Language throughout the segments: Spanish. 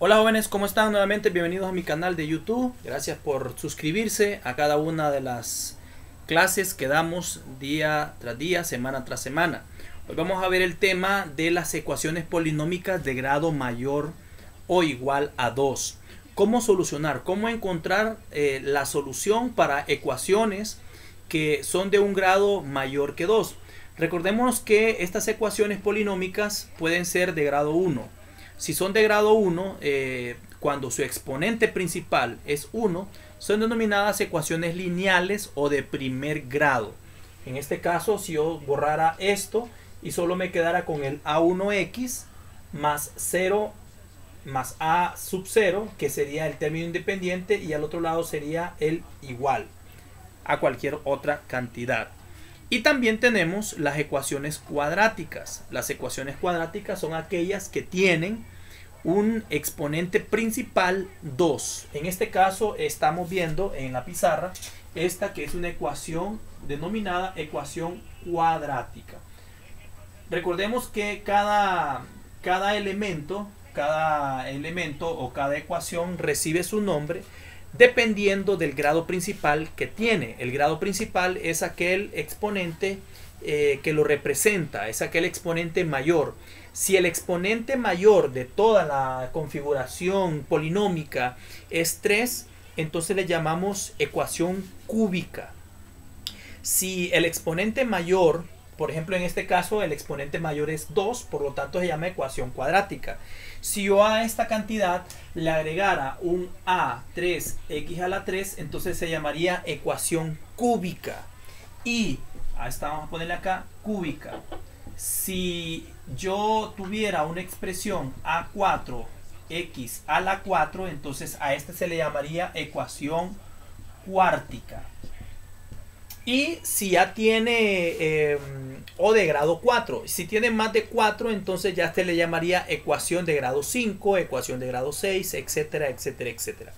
Hola jóvenes, ¿cómo están? Nuevamente bienvenidos a mi canal de YouTube. Gracias por suscribirse a cada una de las clases que damos día tras día, semana tras semana. Hoy vamos a ver el tema de las ecuaciones polinómicas de grado mayor o igual a 2. ¿Cómo solucionar? ¿Cómo encontrar la solución para ecuaciones que son de un grado mayor que 2? Recordemos que estas ecuaciones polinómicas pueden ser de grado 1. Si son de grado 1, cuando su exponente principal es 1, son denominadas ecuaciones lineales o de primer grado. En este caso, si yo borrara esto y solo me quedara con el a1x más 0 más a sub 0, que sería el término independiente, y al otro lado sería el igual a cualquier otra cantidad. Y también tenemos las ecuaciones cuadráticas. Las ecuaciones cuadráticas son aquellas que tienen un exponente principal 2. En este caso estamos viendo en la pizarra esta que es una ecuación denominada ecuación cuadrática. Recordemos que cada elemento o cada ecuación recibe su nombre dependiendo del grado principal que tiene. El grado principal es aquel exponente que lo representa, es aquel exponente mayor. Si el exponente mayor de toda la configuración polinómica es 3, entonces le llamamos ecuación cúbica. Si el exponente mayor, por ejemplo en este caso el exponente mayor es 2, por lo tanto se llama ecuación cuadrática. Si yo a esta cantidad le agregara un a3x a la 3, entonces se llamaría ecuación cúbica. Y a esta vamos a ponerle acá cúbica. Si yo tuviera una expresión a4x a la 4, entonces a este se le llamaría ecuación cuártica. Y si ya tiene o de grado 4, si tiene más de 4, entonces ya se le llamaría ecuación de grado 5, ecuación de grado 6, etcétera, etcétera, etcétera.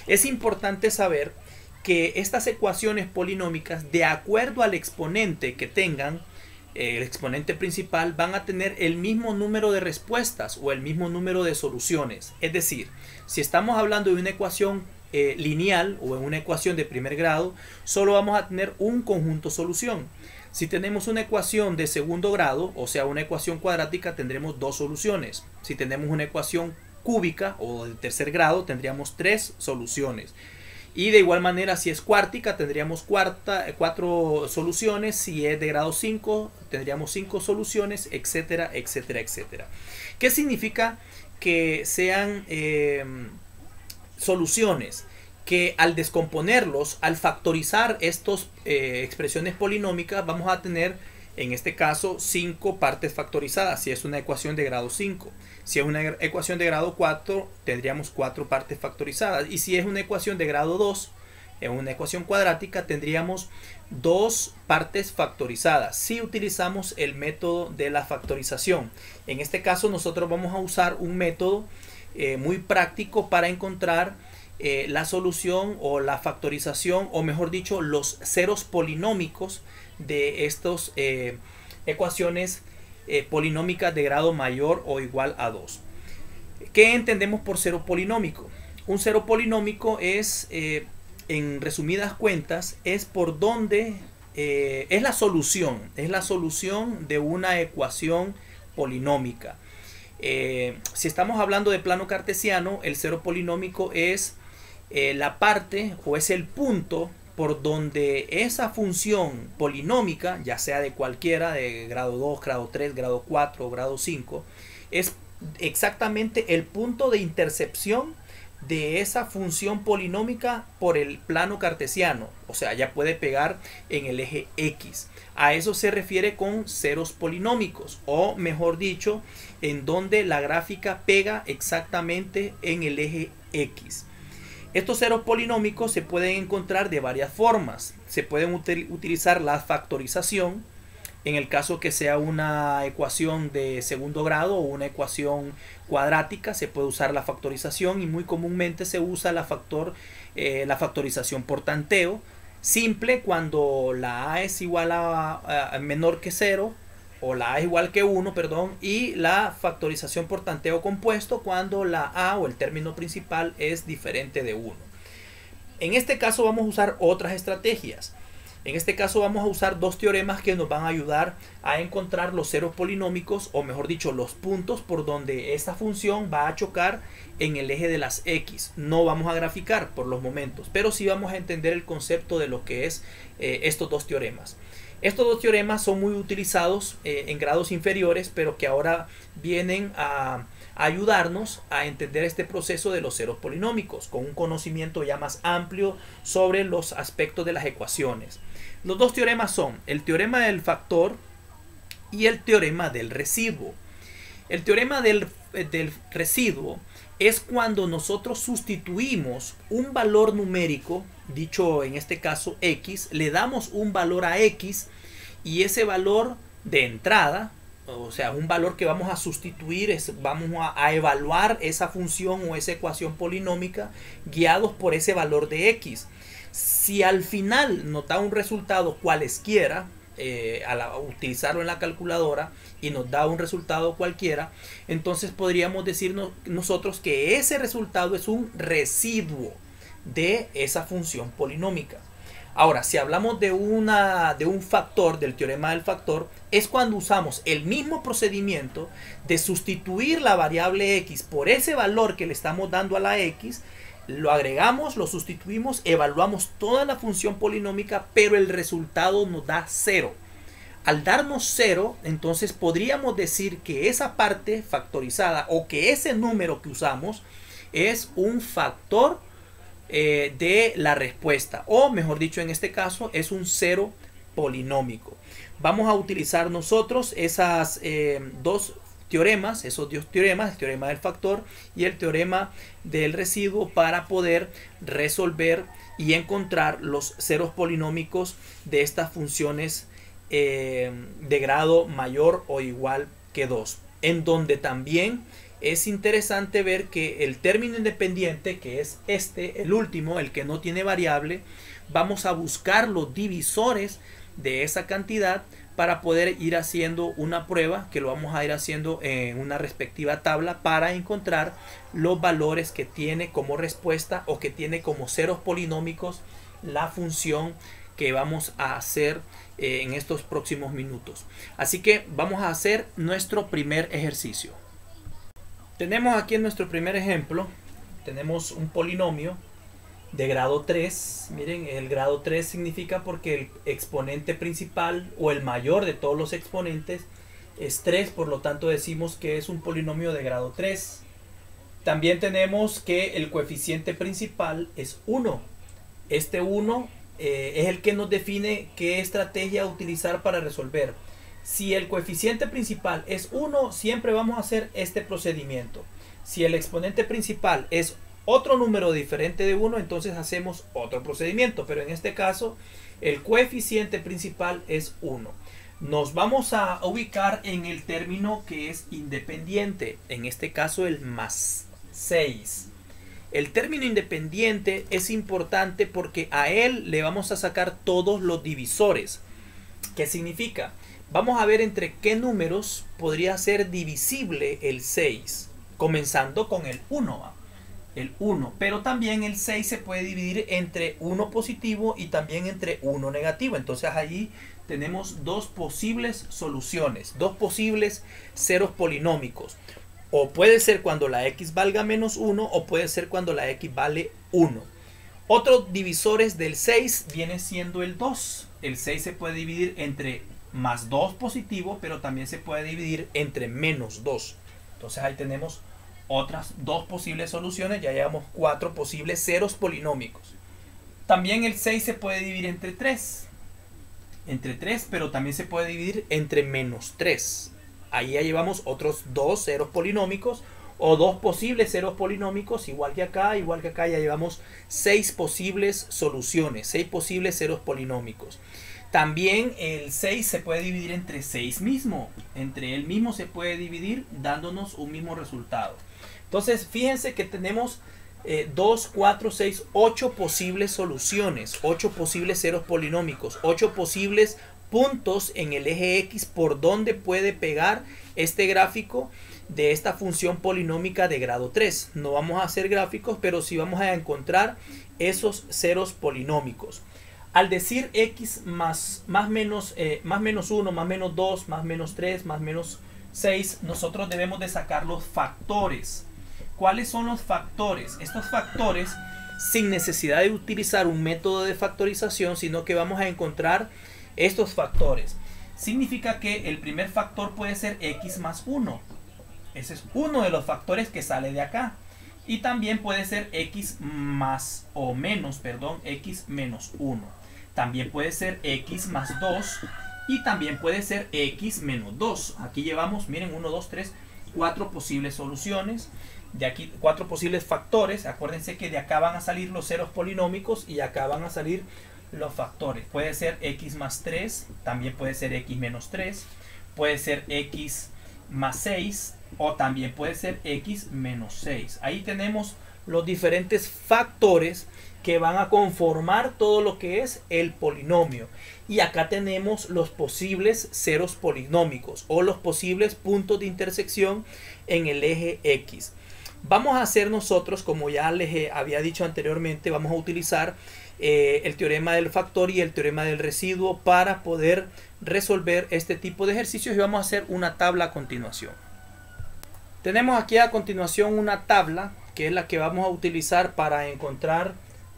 Es importante saber que estas ecuaciones polinómicas, de acuerdo al exponente que tengan, el exponente principal, van a tener el mismo número de respuestas o el mismo número de soluciones. Es decir, si estamos hablando de una ecuación lineal o en una ecuación de primer grado, solo vamos a tener un conjunto solución. Si tenemos una ecuación de segundo grado, o sea una ecuación cuadrática, tendremos dos soluciones. Si tenemos una ecuación cúbica o de tercer grado, tendríamos 3 soluciones. Y de igual manera, si es cuártica, tendríamos 4 soluciones. Si es de grado 5, tendríamos 5 soluciones, etcétera, etcétera, etcétera. ¿Qué significa que sean soluciones? Que al descomponerlos, al factorizar estas expresiones polinómicas, vamos a tener, en este caso, 5 partes factorizadas, si es una ecuación de grado 5. Si es una ecuación de grado 4, tendríamos 4 partes factorizadas. Y si es una ecuación de grado 2, en una ecuación cuadrática, tendríamos 2 partes factorizadas si utilizamos el método de la factorización. En este caso, nosotros vamos a usar un método muy práctico para encontrar la solución o la factorización, o mejor dicho, los ceros polinómicos de estas ecuaciones polinómicas de grado mayor o igual a 2. ¿Qué entendemos por cero polinómico? Un cero polinómico es, en resumidas cuentas, es por donde es la solución de una ecuación polinómica. Si estamos hablando de plano cartesiano, el cero polinómico es la parte o es el punto por donde esa función polinómica, ya sea de cualquiera, de grado 2, grado 3, grado 4 o grado 5, es exactamente el punto de intercepción de esa función polinómica por el plano cartesiano. O sea, ya puede pegar en el eje X. A eso se refiere con ceros polinómicos, o mejor dicho, en donde la gráfica pega exactamente en el eje X. Estos ceros polinómicos se pueden encontrar de varias formas. Se pueden utilizar la factorización, en el caso que sea una ecuación de segundo grado o una ecuación cuadrática, se puede usar la factorización, y muy comúnmente se usa la factorización por tanteo, simple cuando la a es igual a menor que 0 o la A es igual que 1, perdón, y la factorización por tanteo compuesto cuando la A o el término principal es diferente de 1. En este caso vamos a usar otras estrategias. En este caso vamos a usar dos teoremas que nos van a ayudar a encontrar los ceros polinómicos, o mejor dicho, los puntos por donde esta función va a chocar en el eje de las X. No vamos a graficar por los momentos, pero sí vamos a entender el concepto de lo que es estos dos teoremas. Estos dos teoremas son muy utilizados en grados inferiores, pero que ahora vienen a ayudarnos a entender este proceso de los ceros polinómicos con un conocimiento ya más amplio sobre los aspectos de las ecuaciones. Los dos teoremas son el teorema del factor y el teorema del residuo. El teorema del residuo es cuando nosotros sustituimos un valor numérico, dicho en este caso X, le damos un valor a X y ese valor de entrada, o sea, un valor que vamos a sustituir, vamos a evaluar esa función o esa ecuación polinómica guiados por ese valor de X. Si al final nos da un resultado cualesquiera, al utilizarlo en la calculadora y nos da un resultado cualquiera, entonces podríamos decir nosotros que ese resultado es un residuo de esa función polinómica. Ahora, si hablamos de un factor, del teorema del factor, es cuando usamos el mismo procedimiento de sustituir la variable X por ese valor que le estamos dando a la X, lo agregamos, lo sustituimos, evaluamos toda la función polinómica, pero el resultado nos da 0. Al darnos 0, entonces podríamos decir que esa parte factorizada o que ese número que usamos es un factor de la respuesta, o mejor dicho, en este caso es un cero polinómico. Vamos a utilizar nosotros esas dos teoremas, esos dos teoremas, el teorema del factor y el teorema del residuo, para poder resolver y encontrar los ceros polinómicos de estas funciones de grado mayor o igual que 2, en donde también es interesante ver que el término independiente, que es el último, el que no tiene variable, vamos a buscar los divisores de esa cantidad para poder ir haciendo una prueba, que lo vamos a ir haciendo en una respectiva tabla, para encontrar los valores que tiene como respuesta o que tiene como ceros polinómicos la función que vamos a hacer en estos próximos minutos. Así que vamos a hacer nuestro primer ejercicio. Tenemos aquí en nuestro primer ejemplo, tenemos un polinomio de grado 3. Miren, el grado 3 significa porque el exponente principal o el mayor de todos los exponentes es 3, por lo tanto decimos que es un polinomio de grado 3. También tenemos que el coeficiente principal es 1. Este 1 es el que nos define qué estrategia utilizar para resolver. Si el coeficiente principal es 1, siempre vamos a hacer este procedimiento. Si el exponente principal es otro número diferente de 1, entonces hacemos otro procedimiento. Pero en este caso, el coeficiente principal es 1. Nos vamos a ubicar en el término que es independiente. En este caso, el más 6. El término independiente es importante porque a él le vamos a sacar todos los divisores. ¿Qué significa? Vamos a ver entre qué números podría ser divisible el 6, comenzando con el 1. El 1, pero también el 6 se puede dividir entre 1 positivo y también entre 1 negativo. Entonces allí tenemos dos posibles soluciones, dos posibles ceros polinómicos. O puede ser cuando la X valga menos 1, o puede ser cuando la X vale 1. Otros divisores del 6 viene siendo el 2. El 6 se puede dividir entre más 2 positivo, pero también se puede dividir entre menos 2. Entonces ahí tenemos otras dos posibles soluciones. Ya llevamos 4 posibles ceros polinómicos. También el 6 se puede dividir entre 3. Entre 3, pero también se puede dividir entre menos 3. Ahí ya llevamos otros dos ceros polinómicos, o dos posibles ceros polinómicos, igual que acá ya llevamos 6 posibles soluciones, 6 posibles ceros polinómicos. También el 6 se puede dividir entre 6 mismo. Entre él mismo se puede dividir dándonos un mismo resultado. Entonces fíjense que tenemos 2, 4, 6, 8 posibles soluciones, 8 posibles ceros polinómicos, 8 posibles puntos en el eje X por donde puede pegar este gráfico de esta función polinómica de grado 3. No vamos a hacer gráficos, pero sí vamos a encontrar esos ceros polinómicos. Al decir x más menos 1, más menos 2, más menos 3, más menos 6, nosotros debemos de sacar los factores. ¿Cuáles son los factores? Estos factores, sin necesidad de utilizar un método de factorización, sino que vamos a encontrar estos factores. Significa que el primer factor puede ser x más 1. Ese es uno de los factores que sale de acá. Y también puede ser x más o menos, perdón, x menos 1. También puede ser x más 2 y también puede ser x menos 2. Aquí llevamos, miren, 1, 2, 3, 4 posibles soluciones. De aquí 4 posibles factores. Acuérdense que de acá van a salir los ceros polinómicos y acá van a salir los factores. Puede ser x más 3, también puede ser x menos 3, puede ser x más 6 o también puede ser x menos 6. Ahí tenemos los diferentes factores que van a conformar todo lo que es el polinomio. Y acá tenemos los posibles ceros polinómicos o los posibles puntos de intersección en el eje X. Vamos a hacer nosotros, como ya les había dicho anteriormente, vamos a utilizar el teorema del factor y el teorema del residuo para poder resolver este tipo de ejercicios, y vamos a hacer una tabla a continuación. Tenemos aquí a continuación una tabla que es la que vamos a utilizar para encontrar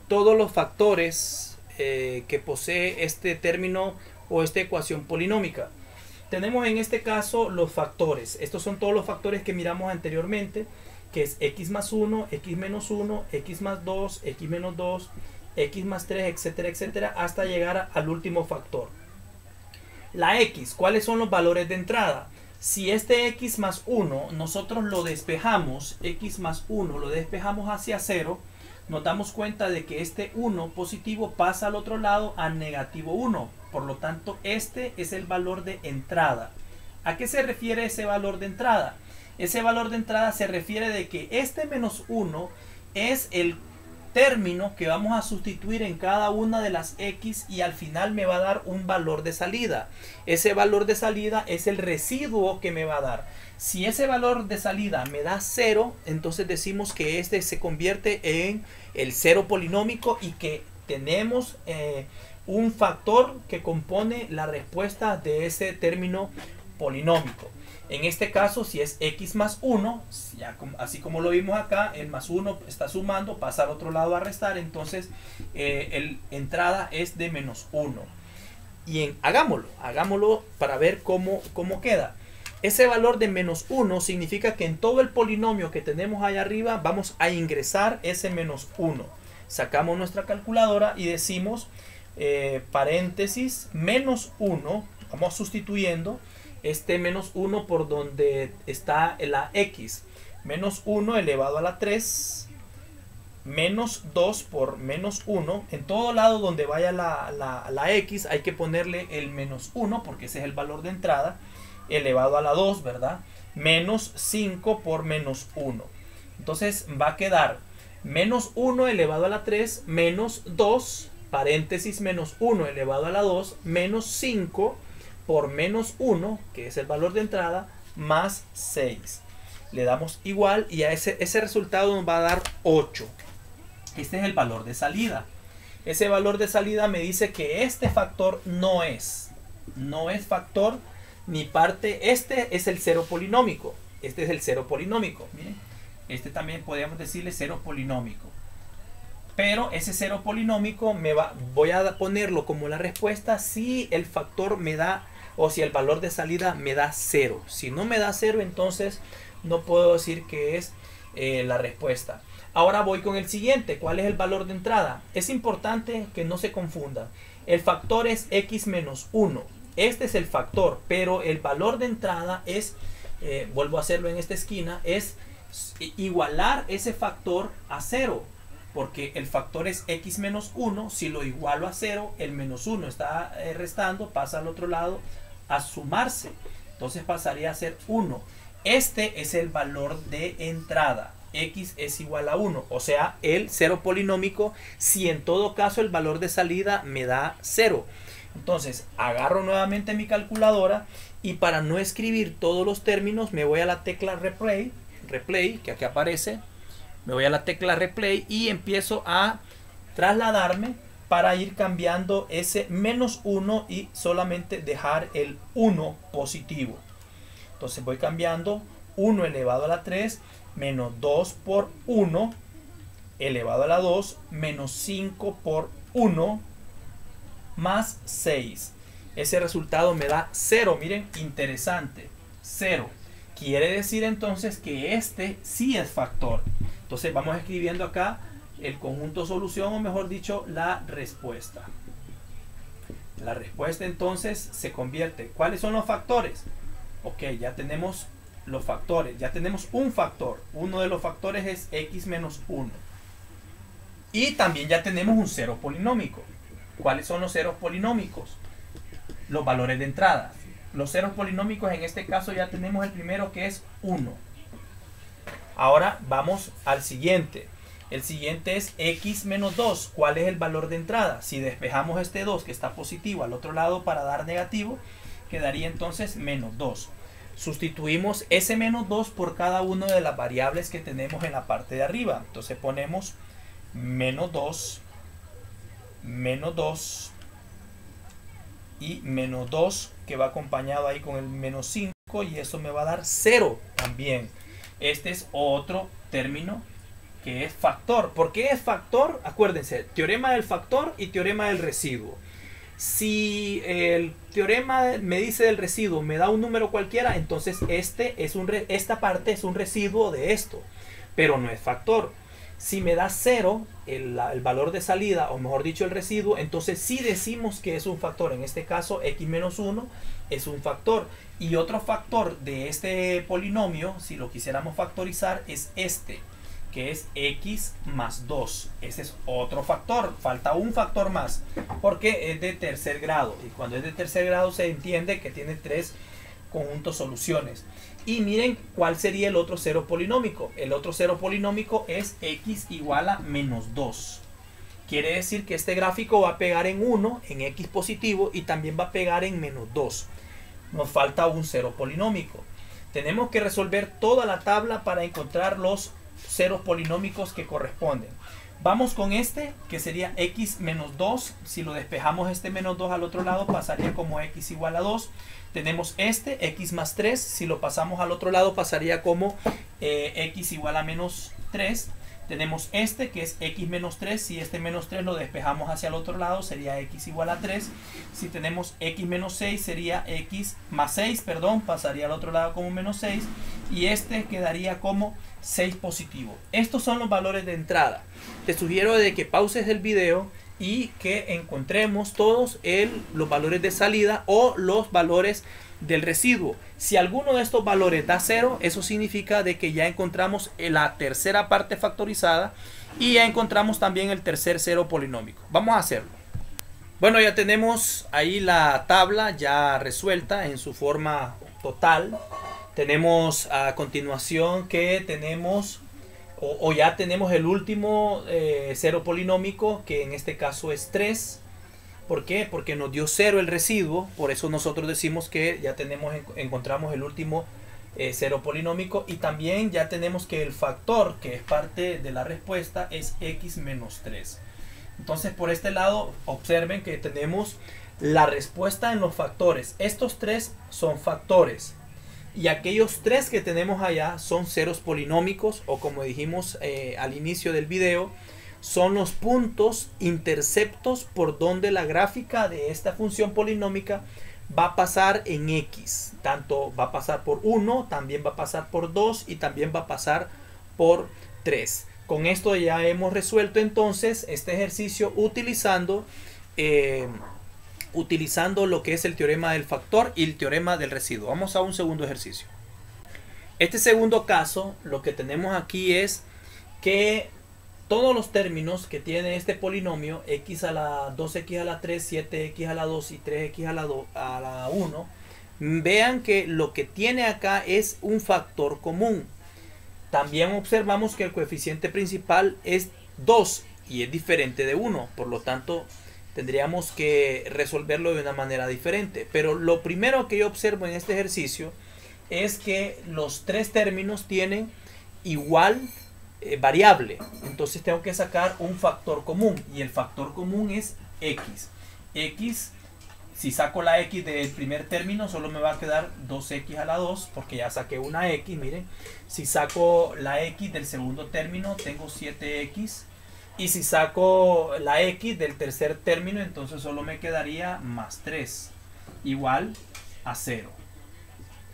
todos los factores que posee este término o esta ecuación polinómica. Tenemos en este caso los factores. Estos son todos los factores que miramos anteriormente, que es x más 1, x menos 1, x más 2, x menos 2, x más 3, etcétera, etcétera, hasta llegar al último factor. La x, ¿cuáles son los valores de entrada? Si este x más 1 nosotros lo despejamos, x más 1 lo despejamos hacia 0, nos damos cuenta de que este 1 positivo pasa al otro lado a negativo 1. Por lo tanto, este es el valor de entrada. ¿A qué se refiere ese valor de entrada? Ese valor de entrada se refiere de que este menos 1 es el término que vamos a sustituir en cada una de las x y al final me va a dar un valor de salida. Ese valor de salida es el residuo que me va a dar. Si ese valor de salida me da 0, entonces decimos que este se convierte en el cero polinómico y que tenemos un factor que compone la respuesta de ese término polinómico. En este caso, si es x más 1, así como lo vimos acá, el más 1 está sumando, pasa al otro lado a restar, entonces entrada es de menos 1. Y hagámoslo para ver cómo queda. Ese valor de menos 1 significa que en todo el polinomio que tenemos ahí arriba vamos a ingresar ese menos 1. Sacamos nuestra calculadora y decimos paréntesis menos 1, vamos sustituyendo este menos 1 por donde está la x. Menos 1 elevado a la 3, menos 2 por menos 1. En todo lado donde vaya la x hay que ponerle el menos 1 porque ese es el valor de entrada, elevado a la 2, ¿verdad? Menos 5 por menos 1. Entonces va a quedar menos 1 elevado a la 3, menos 2, paréntesis menos 1 elevado a la 2, menos 5 por menos 1, que es el valor de entrada, más 6. Le damos igual y a ese resultado nos va a dar 8. Este es el valor de salida. Ese valor de salida me dice que este factor no es factor ni parte. Este es el cero polinómico. Este es el cero polinómico. Miren, este también podríamos decirle cero polinómico. Pero ese cero polinómico voy a ponerlo como la respuesta si el factor me da, o si el valor de salida me da 0. Si no me da 0, entonces no puedo decir que es la respuesta. Ahora voy con el siguiente. ¿Cuál es el valor de entrada? Es importante que no se confunda. El factor es x menos 1. Este es el factor, pero el valor de entrada es, vuelvo a hacerlo en esta esquina, es igualar ese factor a 0. Porque el factor es x menos 1, si lo igualo a 0, el menos 1 está restando, pasa al otro lado a sumarse. Entonces pasaría a ser 1. Este es el valor de entrada. X es igual a 1, o sea, el cero polinómico, si en todo caso el valor de salida me da 0. Entonces agarro nuevamente mi calculadora y para no escribir todos los términos me voy a la tecla replay, que aquí aparece. Me voy a la tecla replay y empiezo a trasladarme para ir cambiando ese menos 1 y solamente dejar el 1 positivo. Entonces voy cambiando 1 elevado a la 3 menos 2 por 1 elevado a la 2 menos 5 por 1 más 6. Ese resultado me da 0. Miren, interesante. 0. Quiere decir entonces que este sí es factor. Entonces vamos escribiendo acá el conjunto solución, o mejor dicho, la respuesta. La respuesta entonces se convierte. ¿Cuáles son los factores? Ok, ya tenemos los factores. Ya tenemos un factor. Uno de los factores es x menos 1. Y también ya tenemos un cero polinómico. ¿Cuáles son los ceros polinómicos? Los valores de entrada. Los ceros polinómicos en este caso ya tenemos el primero, que es 1. Ahora vamos al siguiente. El siguiente es x menos 2. ¿Cuál es el valor de entrada? Si despejamos este 2 que está positivo al otro lado para dar negativo, quedaría entonces menos 2. Sustituimos ese menos 2 por cada una de las variables que tenemos en la parte de arriba. Entonces ponemos menos 2, menos 2 y menos 2, que va acompañado ahí con el menos 5, y eso me va a dar 0 también. Este es otro término que es factor. ¿Por qué es factor? Acuérdense, teorema del factor y teorema del residuo. Si el teorema me dice del residuo me da un número cualquiera, entonces esta parte es un residuo de esto, pero no es factor. Si me da 0 el valor de salida, o mejor dicho el residuo, entonces sí decimos que es un factor. En este caso x menos 1 es un factor. Y otro factor de este polinomio, si lo quisiéramos factorizar, es este, que es x más 2. Ese es otro factor. Falta un factor más porque es de tercer grado, y cuando es de tercer grado se entiende que tiene 3 conjuntos soluciones. Y miren cuál sería el otro cero polinómico. El otro cero polinómico es x igual a menos 2. Quiere decir que este gráfico va a pegar en 1, en x positivo, y también va a pegar en menos 2. Nos falta un cero polinómico. Tenemos que resolver toda la tabla para encontrar los ceros polinómicos que corresponden. Vamos con este, que sería x menos 2. Si lo despejamos este menos 2 al otro lado, pasaría como x igual a 2. Tenemos este, x más 3. Si lo pasamos al otro lado, pasaría como x igual a menos 3. Tenemos este, que es x menos 3. Si este menos 3 lo despejamos hacia el otro lado, sería x igual a 3. Si tenemos x menos 6, sería x más 6, perdón, pasaría al otro lado como menos 6. Y este quedaría como 6 positivo. Estos son los valores de entrada. Te sugiero de que pauses el video y que encontremos todos los valores de salida o los valores del residuo. Si alguno de estos valores da 0, eso significa de que ya encontramos la tercera parte factorizada y ya encontramos también el tercer cero polinómico. Vamos a hacerlo. Bueno, ya tenemos ahí la tabla ya resuelta en su forma total. Tenemos a continuación que tenemos o ya tenemos el último cero polinómico, que en este caso es 3. ¿Por qué? Porque nos dio 0 el residuo. Por eso nosotros decimos que ya encontramos el último cero polinómico. Y también ya tenemos que el factor, que es parte de la respuesta, es x menos 3. Entonces por este lado observen que tenemos la respuesta en los factores. Estos 3 son factores. Y aquellos 3 que tenemos allá son ceros polinómicos, o como dijimos al inicio del video, son los puntos interceptos por donde la gráfica de esta función polinómica va a pasar en x. Tanto va a pasar por 1, también va a pasar por 2 y también va a pasar por 3. Con esto ya hemos resuelto entonces este ejercicio utilizando lo que es el teorema del factor y el teorema del residuo. Vamos a un segundo ejercicio. Este segundo caso, lo que tenemos aquí es que todos los términos que tiene este polinomio, x a la 2x a la 3, 7x a la 2 y 3x a la 1, vean que lo que tiene acá es un factor común. También observamos que el coeficiente principal es 2 y es diferente de 1, por lo tanto tendríamos que resolverlo de una manera diferente. Pero lo primero que yo observo en este ejercicio es que los tres términos tienen igual variable. Entonces tengo que sacar un factor común, y el factor común es x. X, si saco la x del primer término, solo me va a quedar 2x a la 2, porque ya saqué una x, miren. Si saco la x del segundo término, tengo 7x. Y si saco la x del tercer término, entonces solo me quedaría más 3, igual a 0.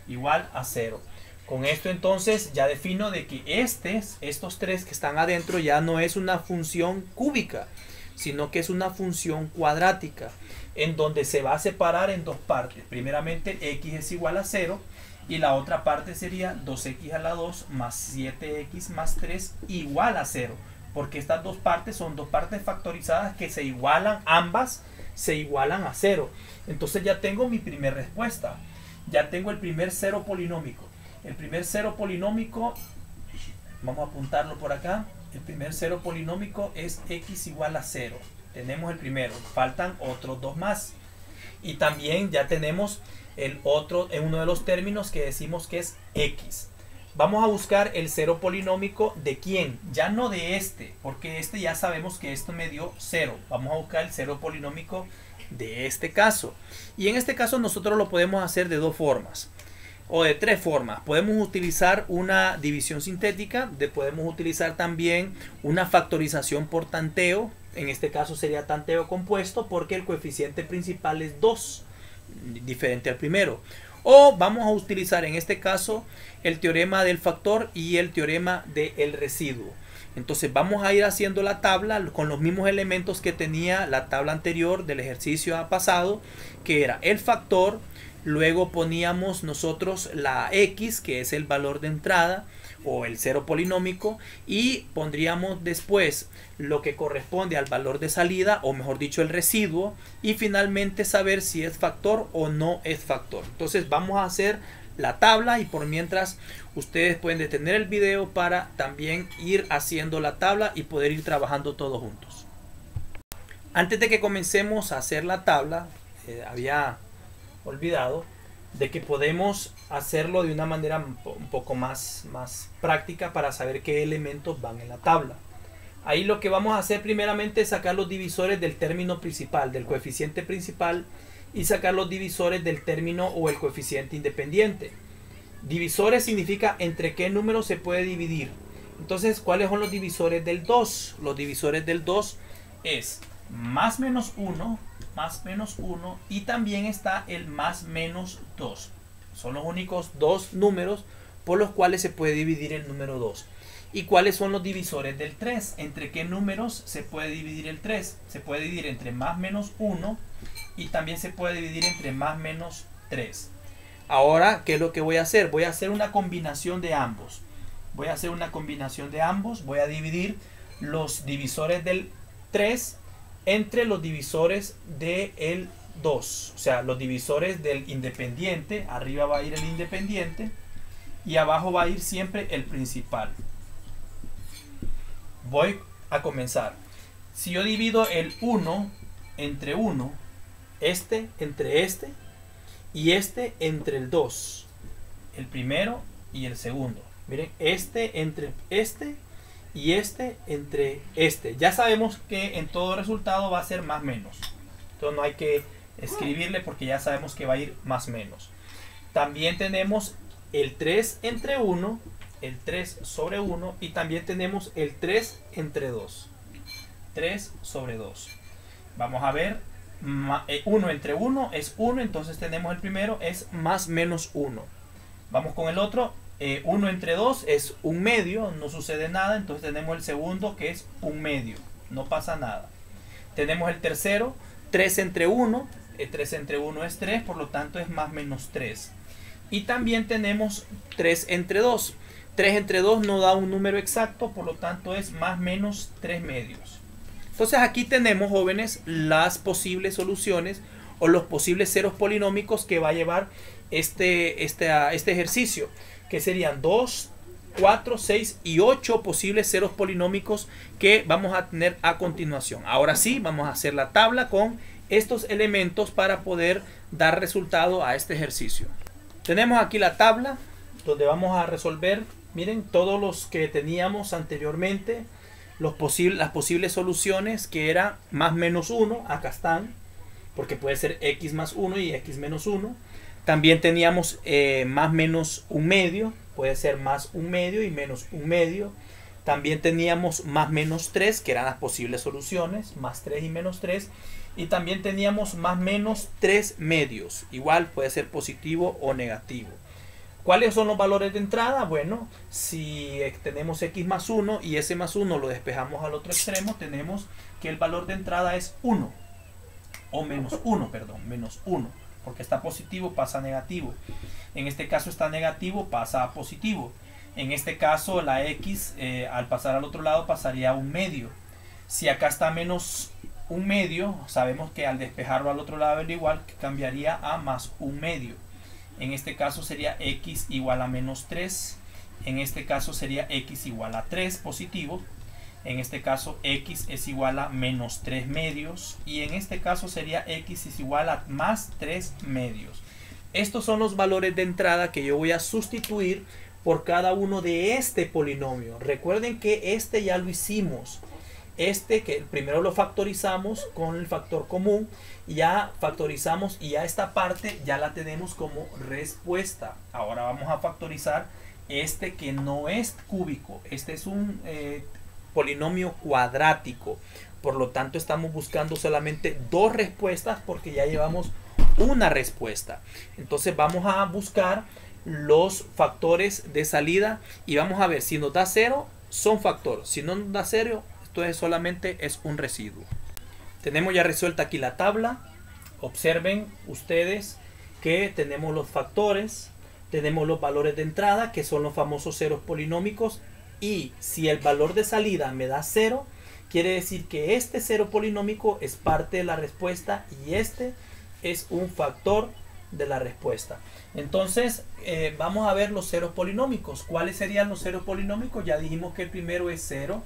Igual a 0. Con esto entonces ya defino de que estos tres que están adentro ya no es una función cúbica, sino que es una función cuadrática, en donde se va a separar en dos partes. Primeramente x es igual a 0, y la otra parte sería 2x a la 2 más 7x más 3 igual a 0, porque estas dos partes son dos partes factorizadas que se igualan, ambas se igualan a 0. Entonces ya tengo mi primera respuesta, ya tengo el primer cero polinómico. El primer cero polinómico, vamos a apuntarlo por acá. El primer cero polinómico es x igual a 0. Tenemos el primero, faltan otros dos más. Y también ya tenemos el otro en uno de los términos que decimos que es x. Vamos a buscar el cero polinómico de quién, ya no de este, porque este ya sabemos que esto me dio 0. Vamos a buscar el cero polinómico de este caso. Y en este caso nosotros lo podemos hacer de dos formas. O de tres formas. Podemos utilizar una división sintética, podemos utilizar también una factorización por tanteo. En este caso sería tanteo compuesto, porque el coeficiente principal es 2, diferente al primero. O vamos a utilizar en este caso el teorema del factor y el teorema del residuo. Entonces vamos a ir haciendo la tabla con los mismos elementos que tenía la tabla anterior del ejercicio pasado, que era el factor. Luego poníamos nosotros la x, que es el valor de entrada o el cero polinómico, y pondríamos después lo que corresponde al valor de salida, o mejor dicho el residuo, y finalmente saber si es factor o no es factor. Entonces vamos a hacer la tabla, y por mientras ustedes pueden detener el video para también ir haciendo la tabla y poder ir trabajando todos juntos. Antes de que comencemos a hacer la tabla, había olvidado de que podemos hacerlo de una manera un poco más práctica para saber qué elementos van en la tabla. Ahí lo que vamos a hacer primeramente es sacar los divisores del término principal, del coeficiente principal, y sacar los divisores del término o el coeficiente independiente. Divisores significa entre qué número se puede dividir. Entonces, ¿cuáles son los divisores del 2? Los divisores del 2 es más menos 1, más menos 1, y también está el más menos 2. Son los únicos dos números por los cuales se puede dividir el número 2. ¿Y cuáles son los divisores del 3? ¿Entre qué números se puede dividir el 3? Se puede dividir entre más menos 1 y también se puede dividir entre más menos 3. Ahora, ¿qué es lo que voy a hacer? Voy a hacer una combinación de ambos. Voy a dividir los divisores del 3 entre los divisores del 2. O sea, los divisores del independiente. Arriba va a ir el independiente y abajo va a ir siempre el principal. Voy a comenzar. Si yo divido el 1 entre 1, este entre este y este entre el 2, el primero y el segundo. Miren, este entre este y este entre este. Ya sabemos que en todo resultado va a ser más menos. Entonces no hay que escribirle porque ya sabemos que va a ir más menos. También tenemos el 3 entre 1, el 3 sobre 1, y también tenemos el 3 entre 2. 3 sobre 2. Vamos a ver, 1 entre 1 es 1, entonces tenemos el primero, es más menos 1. Vamos con el otro. 1 entre 2 es 1 medio, no sucede nada, entonces tenemos el segundo que es 1 medio, no pasa nada. Tenemos el tercero, 3 entre 1, 3 entre 1 es 3, por lo tanto es más menos 3. Y también tenemos 3 entre 2. 3 entre 2 no da un número exacto, por lo tanto es más menos 3 medios. Entonces aquí tenemos, jóvenes, las posibles soluciones o los posibles ceros polinómicos que va a llevar este ejercicio, que serían 2 4, 6 y 8 posibles ceros polinómicos que vamos a tener a continuación. Ahora sí, vamos a hacer la tabla con estos elementos para poder dar resultado a este ejercicio. Tenemos aquí la tabla donde vamos a resolver, miren, todos los que teníamos anteriormente, las posibles soluciones, que era más menos 1, acá están, porque puede ser x más 1 y x menos 1. También teníamos más menos un medio, puede ser más un medio y menos un medio. También teníamos más menos 3, que eran las posibles soluciones, más 3 y menos 3. Y también teníamos más menos 3 medios, igual puede ser positivo o negativo. ¿Cuáles son los valores de entrada? Bueno, si tenemos x más 1 y ese más 1 lo despejamos al otro extremo, tenemos que el valor de entrada es 1. O menos 1, perdón, menos 1. Porque está positivo, pasa a negativo. En este caso está negativo, pasa a positivo. En este caso la x al pasar al otro lado pasaría a un medio. Si acá está menos un medio, sabemos que al despejarlo al otro lado del igual cambiaría a más un medio. En este caso sería x igual a menos 3. En este caso sería x igual a 3 positivo. En este caso x es igual a menos 3 medios. Y en este caso sería x es igual a más 3 medios. Estos son los valores de entrada que yo voy a sustituir por cada uno de este polinomio. Recuerden que este ya lo hicimos. Este que primero lo factorizamos con el factor común, ya factorizamos y ya esta parte ya la tenemos como respuesta. Ahora vamos a factorizar este que no es cúbico. Este es un polinomio cuadrático. Por lo tanto estamos buscando solamente dos respuestas porque ya llevamos una respuesta. Entonces vamos a buscar los factores de salida y vamos a ver si nos da 0, son factor. Si no nos da 0, entonces solamente es un residuo. Tenemos ya resuelta aquí la tabla. Observen ustedes que tenemos los factores, tenemos los valores de entrada, que son los famosos ceros polinómicos, y si el valor de salida me da 0, quiere decir que este cero polinómico es parte de la respuesta y este es un factor de la respuesta. Entonces vamos a ver los ceros polinómicos. ¿Cuáles serían los ceros polinómicos? Ya dijimos que el primero es 0.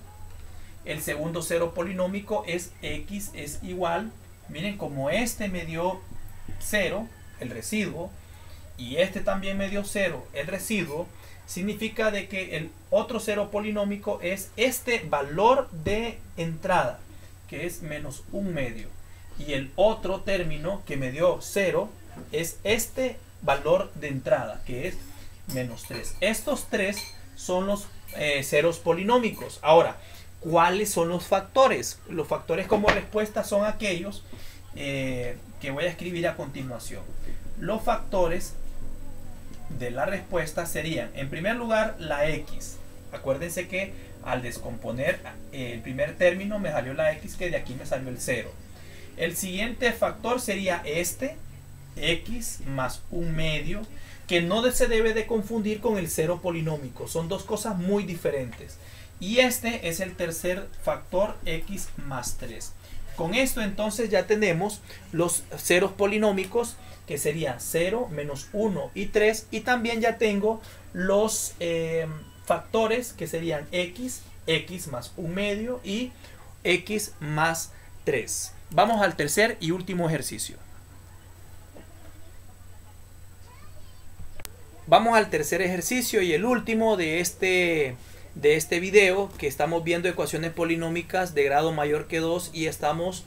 El segundo cero polinómico es x es igual, miren, como este me dio 0, el residuo, y este también me dio 0, el residuo, significa de que el otro cero polinómico es este valor de entrada, que es menos un medio, y el otro término que me dio 0 es este valor de entrada, que es menos 3. Estos tres son los ceros polinómicos. Ahora, ¿cuáles son los factores? Los factores como respuesta son aquellos que voy a escribir a continuación. Los factores de la respuesta serían, en primer lugar, la x. Acuérdense que al descomponer el primer término me salió la x, que de aquí me salió el 0. El siguiente factor sería este, x más un medio, que no se debe de confundir con el cero polinómico. Son dos cosas muy diferentes. Y este es el tercer factor, x más 3. Con esto entonces ya tenemos los ceros polinómicos, que serían 0, menos 1 y 3. Y también ya tengo los factores, que serían x, x más un medio y x más 3. Vamos al tercer y último ejercicio. Vamos al tercer ejercicio y el último de este video, que estamos viendo ecuaciones polinómicas de grado mayor que 2 y estamos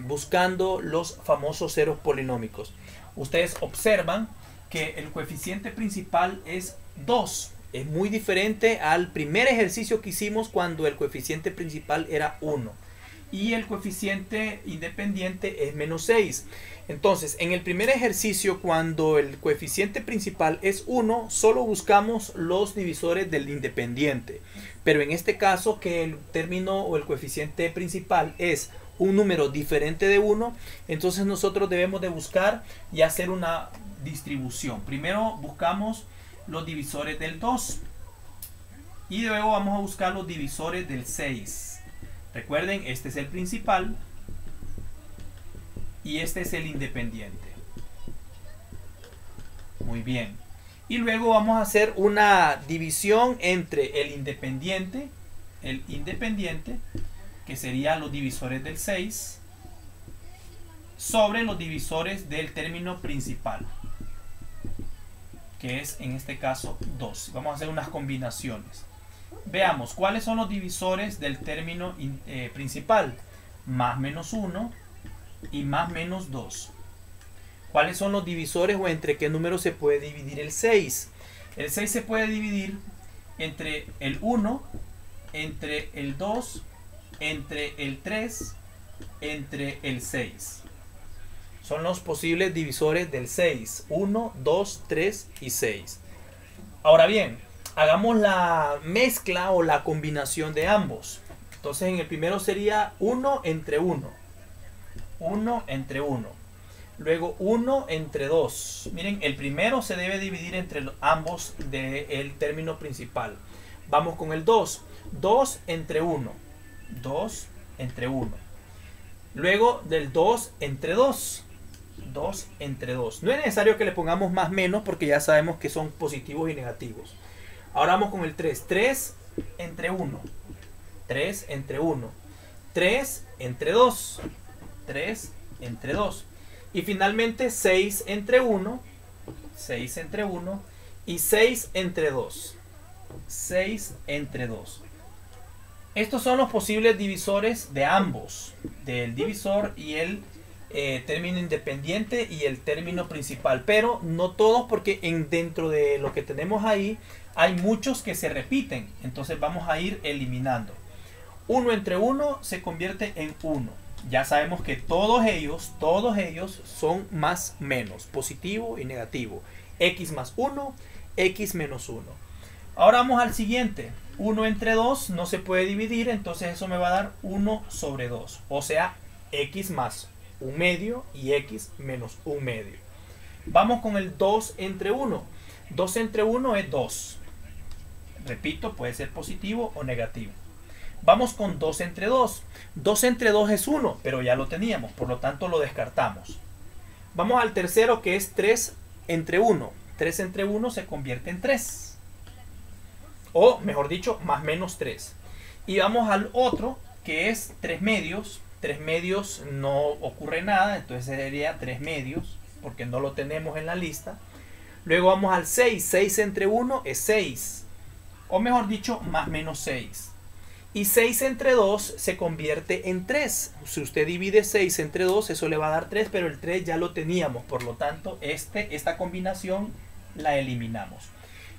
buscando los famosos ceros polinómicos. Ustedes observan que el coeficiente principal es 2. Es muy diferente al primer ejercicio que hicimos cuando el coeficiente principal era 1. Y el coeficiente independiente es menos 6. Entonces, en el primer ejercicio, cuando el coeficiente principal es 1, solo buscamos los divisores del independiente. Pero en este caso, que el término o el coeficiente principal es un número diferente de 1, entonces nosotros debemos de buscar y hacer una distribución. Primero buscamos los divisores del 2 y luego vamos a buscar los divisores del 6. Recuerden, este es el principal y este es el independiente. Muy bien. Y luego vamos a hacer una división entre el independiente, que serían los divisores del 6, sobre los divisores del término principal, que es en este caso 2. Vamos a hacer unas combinaciones. Veamos cuáles son los divisores del término principal. Más menos 1 y más menos 2. ¿Cuáles son los divisores o entre qué número se puede dividir el 6? El 6 se puede dividir entre el 1, entre el 2, entre el 3, entre el 6. Son los posibles divisores del 6. 1, 2, 3 y 6. Ahora bien, hagamos la mezcla o la combinación de ambos. Entonces en el primero sería 1 entre 1. 1 entre 1. Luego 1 entre 2. Miren, el primero se debe dividir entre ambos del término principal. Vamos con el 2. 2 entre 1. 2 entre 1. Luego del 2 entre 2. 2 entre 2. No es necesario que le pongamos más menos porque ya sabemos que son positivos y negativos. Ahora vamos con el 3. 3 entre 1. 3 entre 1. 3 entre 2. 3 entre 2. Y finalmente 6 entre 1. 6 entre 1. Y 6 entre 2. 6 entre 2. Estos son los posibles divisores de ambos. Del divisor y el término independiente y el término principal. Pero no todos, porque dentro de lo que tenemos ahí hay muchos que se repiten. Entonces vamos a ir eliminando. 1 entre 1 se convierte en 1. Ya sabemos que todos ellos son más menos, positivo y negativo. X más 1, X menos 1. Ahora vamos al siguiente. 1 entre 2 no se puede dividir, entonces eso me va a dar 1 sobre 2. O sea, X más 1 medio y X menos 1 medio. Vamos con el 2 entre 1. 2 entre 1 es 2. Repito, puede ser positivo o negativo. Vamos con 2 entre 2. 2 entre 2 es 1, pero ya lo teníamos, por lo tanto lo descartamos. Vamos al tercero, que es 3 entre 1. 3 entre 1 se convierte en 3. O, mejor dicho, más menos 3. Y vamos al otro, que es 3 medios. 3 medios no ocurre nada, entonces sería 3 medios, porque no lo tenemos en la lista. Luego vamos al 6. 6 entre 1 es 6. O mejor dicho, más menos 6. Y 6 entre 2 se convierte en 3. Si usted divide 6 entre 2, eso le va a dar 3, pero el 3 ya lo teníamos. Por lo tanto, esta combinación la eliminamos.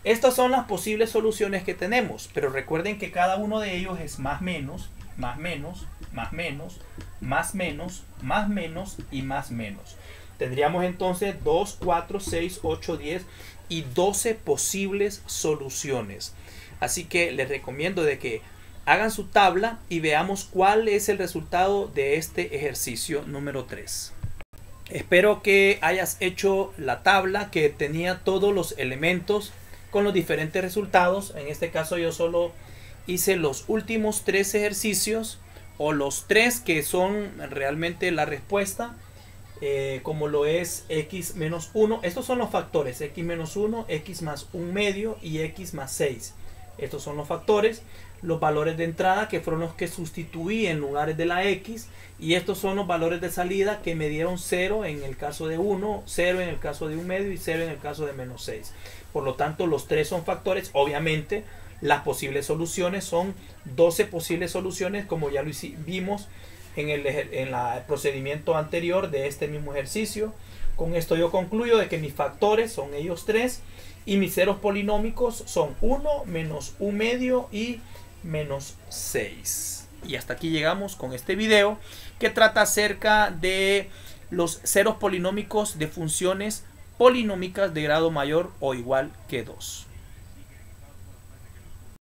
Estas son las posibles soluciones que tenemos. Pero recuerden que cada uno de ellos es más menos, más menos, más menos, más menos, más menos y más menos. Tendríamos entonces 2, 4, 6, 8, 10 y 12 posibles soluciones. Así que les recomiendo de que hagan su tabla y veamos cuál es el resultado de este ejercicio número 3. Espero que hayas hecho la tabla que tenía todos los elementos con los diferentes resultados. En este caso yo solo hice los últimos 3 ejercicios, o los 3 que son realmente la respuesta, como lo es X menos 1. Estos son los factores: X menos 1, X más 1 medio y X más 6. Estos son los factores. Los valores de entrada, que fueron los que sustituí en lugares de la X, y estos son los valores de salida, que me dieron 0 en el caso de 1, 0 en el caso de 1 medio y 0 en el caso de menos 6. Por lo tanto, los 3 son factores. Obviamente las posibles soluciones son 12 posibles soluciones, como ya lo vimos en el procedimiento anterior de este mismo ejercicio. Con esto yo concluyo de que mis factores son ellos 3 y mis ceros polinómicos son 1, menos 1 medio y menos 6. Y hasta aquí llegamos con este video, que trata acerca de los ceros polinómicos de funciones polinómicas de grado mayor o igual que 2.